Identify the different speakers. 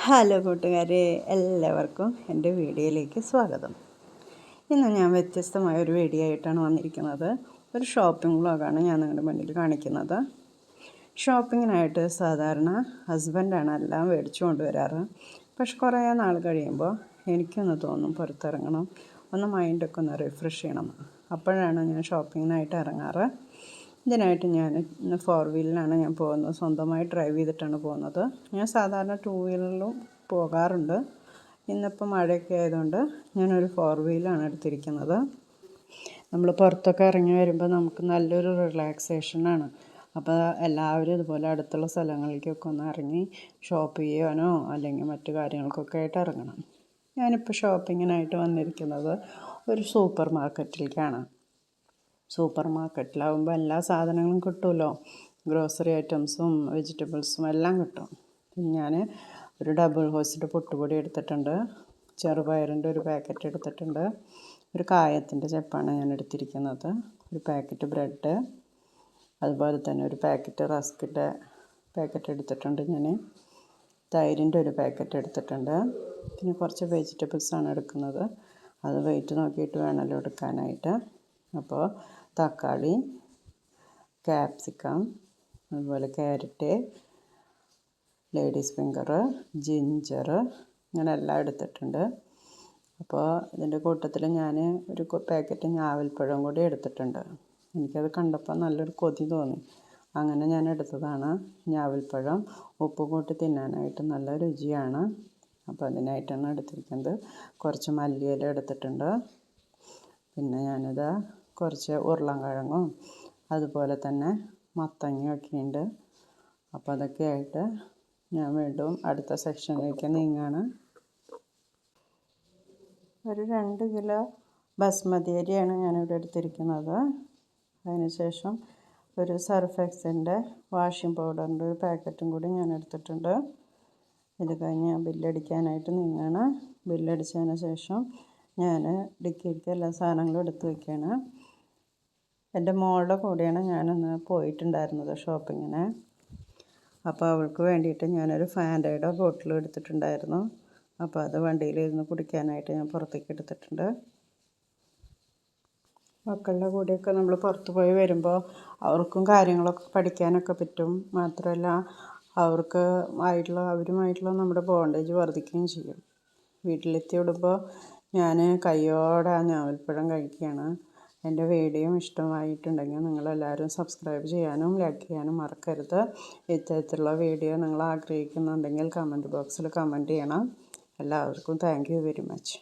Speaker 1: Hello കൂട്ടുകാരെ, എല്ലാവർക്കും എൻ്റെ വീഡിയോയിലേക്ക് സ്വാഗതം. ഇന്ന് ഞാൻ വ്യത്യസ്തമായ ഒരു വീഡിയോ ആയിട്ടാണ് വന്നിരിക്കുന്നത്. ഒരു ഷോപ്പിംഗ് വ്ളോഗാണ് ഞാൻ നിങ്ങളുടെ മുന്നിൽ കാണിക്കുന്നത്. ഷോപ്പിങ്ങിനായിട്ട് സാധാരണ ഹസ്ബൻഡാണ് എല്ലാം മേടിച്ചു കൊണ്ടുവരാറ്. പക്ഷെ കുറേ നാൾ കഴിയുമ്പോൾ എനിക്കൊന്ന് തോന്നും പുറത്തിറങ്ങണം, ഒന്ന് മൈൻഡൊക്കെ ഒന്ന് റിഫ്രഷ് ചെയ്യണം. അപ്പോഴാണ് ഞാൻ ഷോപ്പിങ്ങിനായിട്ട് ഇറങ്ങാറ്. ഇതിനായിട്ട് ഞാൻ ഇന്ന് 4 വീലിലാണ് ഞാൻ പോകുന്നത്. സ്വന്തമായി ഡ്രൈവ് ചെയ്തിട്ടാണ് പോകുന്നത്. ഞാൻ സാധാരണ 2 വീലറിലും പോകാറുണ്ട്. ഇന്നിപ്പോൾ മഴയൊക്കെ ആയതുകൊണ്ട് ഞാനൊരു 4 വീലാണ് എടുത്തിരിക്കുന്നത്. നമ്മൾ പുറത്തൊക്കെ ഇറങ്ങി വരുമ്പോൾ നമുക്ക് നല്ലൊരു റിലാക്സേഷനാണ്. അപ്പോൾ എല്ലാവരും ഇതുപോലെ അടുത്തുള്ള സ്ഥലങ്ങളിലേക്കൊക്കെ ഒന്ന് ഇറങ്ങി ഷോപ്പ് ചെയ്യാനോ അല്ലെങ്കിൽ മറ്റു കാര്യങ്ങൾക്കൊക്കെ ആയിട്ട് ഇറങ്ങണം. ഞാനിപ്പോൾ ഷോപ്പിങ്ങിനായിട്ട് വന്നിരിക്കുന്നത് ഒരു സൂപ്പർ മാർക്കറ്റിലേക്കാണ്. സൂപ്പർ മാർക്കറ്റിലാവുമ്പോൾ എല്ലാ സാധനങ്ങളും കിട്ടുമല്ലോ. ഗ്രോസറി ഐറ്റംസും വെജിറ്റബിൾസും എല്ലാം കിട്ടും. ഞാൻ ഒരു ഡബിൾ ഹോസിൻ്റെ പൊട്ടുപൊടി എടുത്തിട്ടുണ്ട്, ചെറുപയറിൻ്റെ ഒരു പാക്കറ്റ് എടുത്തിട്ടുണ്ട്, ഒരു കായത്തിൻ്റെ ചെപ്പാണ് ഞാൻ എടുത്തിരിക്കുന്നത്, ഒരു പാക്കറ്റ് ബ്രെഡ്, അതുപോലെ തന്നെ ഒരു പാക്കറ്റ് റസ്കിൻ്റെ പാക്കറ്റ് എടുത്തിട്ടുണ്ട്. ഞാൻ തൈരിൻ്റെ ഒരു പാക്കറ്റ് എടുത്തിട്ടുണ്ട്. പിന്നെ കുറച്ച് വെജിറ്റബിൾസാണ് എടുക്കുന്നത്. അത് വെയിറ്റ് നോക്കിയിട്ട് വേണമല്ലോ എടുക്കാനായിട്ട്. അപ്പോൾ തക്കാളി, ക്യാപ്സിക്കം, അതുപോലെ ക്യാരറ്റ്, ലേഡീസ് ഫിംഗർ, ജിഞ്ചർ, ഇങ്ങനെ എല്ലാം എടുത്തിട്ടുണ്ട്. അപ്പോൾ ഇതിൻ്റെ കൂട്ടത്തിൽ ഞാൻ ഒരു പാക്കറ്റ് ഞാവൽപ്പഴം കൂടി എടുത്തിട്ടുണ്ട്. എനിക്കത് കണ്ടപ്പോൾ നല്ലൊരു കൊതി തോന്നി. അങ്ങനെ ഞാൻ എടുത്തതാണ് ഞാവൽപ്പഴം. ഉപ്പ് കൂട്ടി തിന്നാനായിട്ട് നല്ല രുചിയാണ്. അപ്പോൾ അതിനായിട്ടാണ് എടുത്തിരിക്കുന്നത്. കുറച്ച് മല്ലിയില എടുത്തിട്ടുണ്ട്. പിന്നെ ഞാനിത് കുറച്ച് ഉരുളൻകിഴങ്ങും അതുപോലെ തന്നെ മത്തങ്ങയൊക്കെ ഉണ്ട്. അപ്പോൾ അതൊക്കെ ആയിട്ട് ഞാൻ വീണ്ടും അടുത്ത സെക്ഷനിലേക്ക് നീങ്ങുകയാണ്. ഒരു 2 കിലോ ബസ്മതി അരിയാണ് ഞാനിവിടെ എടുത്തിരിക്കുന്നത്. അതിനുശേഷം ഒരു സർഫ് എക്സലിൻ്റെ വാഷിംഗ് പൗഡറിൻ്റെ ഒരു പാക്കറ്റും കൂടി ഞാൻ എടുത്തിട്ടുണ്ട്. ഇത് കഴിഞ്ഞ് ഞാൻ ബില്ലടിക്കാനായിട്ട് നീങ്ങുകയാണ്. ബില്ലടിച്ചതിന് ശേഷം ഞാൻ ഡിക്കിയിലേക്ക് എല്ലാ സാധനങ്ങളും എടുത്ത് വയ്ക്കുകയാണ്. എൻ്റെ മോളുടെ കൂടെയാണ് ഞാനൊന്ന് പോയിട്ടുണ്ടായിരുന്നത് ഷോപ്പിങ്ങിന്. അപ്പോൾ അവൾക്ക് വേണ്ടിയിട്ട് ഞാനൊരു ഫാൻറ്റയുടെ ബോട്ടിൽ എടുത്തിട്ടുണ്ടായിരുന്നു. അപ്പോൾ അത് വണ്ടിയിലിരുന്ന് കുടിക്കാനായിട്ട് ഞാൻ പുറത്തേക്ക് എടുത്തിട്ടുണ്ട്. മക്കളുടെ കൂടെയൊക്കെ നമ്മൾ പുറത്ത് പോയി വരുമ്പോൾ അവർക്കും കാര്യങ്ങളൊക്കെ പഠിക്കാനൊക്കെ പറ്റും. മാത്രമല്ല അവരുമായിട്ടുള്ള നമ്മുടെ ബോണ്ടേജ് വർദ്ധിക്കുകയും ചെയ്യും. വീട്ടിലെത്തി വിടുമ്പോൾ ഞാൻ കയ്യോടെ ആ ഞാവൽപ്പഴം കഴിക്കുകയാണ്. എൻ്റെ വീഡിയോ ഇഷ്ടമായിട്ടുണ്ടെങ്കിൽ നിങ്ങളെല്ലാവരും സബ്സ്ക്രൈബ് ചെയ്യാനും ലൈക്ക് ചെയ്യാനും മറക്കരുത്. ഇത്തരത്തിലുള്ള വീഡിയോ നിങ്ങൾ ആഗ്രഹിക്കുന്നുണ്ടെങ്കിൽ കമൻറ്റ് ബോക്സിൽ കമൻറ്റ് ചെയ്യണം. എല്ലാവർക്കും താങ്ക് യു വെരി മച്ച്.